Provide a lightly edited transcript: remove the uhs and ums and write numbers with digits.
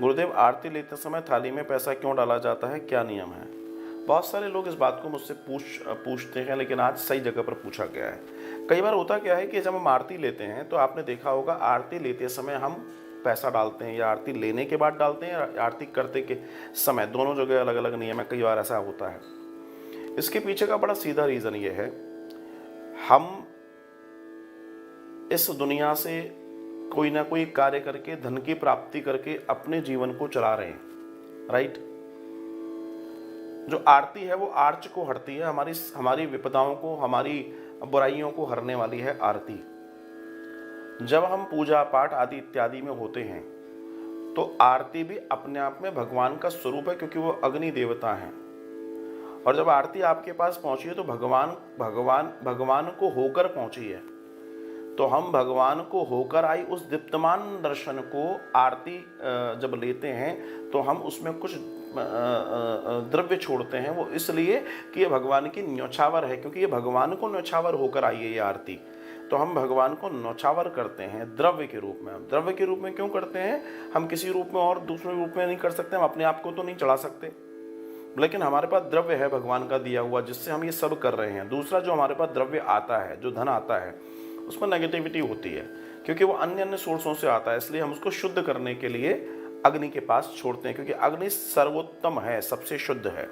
गुरुदेव, आरती लेते समय थाली में पैसा क्यों डाला जाता है, क्या नियम है? बहुत सारे लोग इस बात को मुझसे पूछते हैं, लेकिन आज सही जगह पर पूछा गया है। कई बार होता क्या है कि जब हम आरती लेते हैं तो आपने देखा होगा, आरती लेते समय हम पैसा डालते हैं या आरती लेने के बाद डालते हैं या आरती करते के समय, दोनों जगह अलग अलग नियम है। कई बार ऐसा होता है। इसके पीछे का बड़ा सीधा रीज़न ये है, हम इस दुनिया से कोई ना कोई कार्य करके, धन की प्राप्ति करके अपने जीवन को चला रहे हैं, राइट। जो आरती है वो आर्च को हरती है, हमारी विपदाओं को, हमारी बुराइयों को हरने वाली है आरती। जब हम पूजा पाठ आदि इत्यादि में होते हैं तो आरती भी अपने आप में भगवान का स्वरूप है, क्योंकि वो अग्नि देवता हैं। और जब आरती आपके पास पहुंची है तो भगवान को होकर पहुंची है। तो हम भगवान को होकर आई उस दीप्तमान दर्शन को आरती जब लेते हैं तो हम उसमें कुछ द्रव्य छोड़ते हैं। वो इसलिए कि ये भगवान की न्यौछावर है, क्योंकि ये भगवान को न्यौछावर होकर आई है ये आरती। तो हम भगवान को न्यौछावर करते हैं द्रव्य के रूप में। द्रव्य के रूप में क्यों करते हैं? हम किसी रूप में और दूसरे रूप में नहीं कर सकते, हम अपने आप को तो नहीं चढ़ा सकते, लेकिन हमारे पास द्रव्य है भगवान का दिया हुआ, जिससे हम ये सब कर रहे हैं। दूसरा, जो हमारे पास द्रव्य आता है, जो धन आता है, उसमें नेगेटिविटी होती है, क्योंकि वो अन्य अन्य सोर्सों से आता है। इसलिए हम उसको शुद्ध करने के लिए अग्नि के पास छोड़ते हैं, क्योंकि अग्नि सर्वोत्तम है, सबसे शुद्ध है।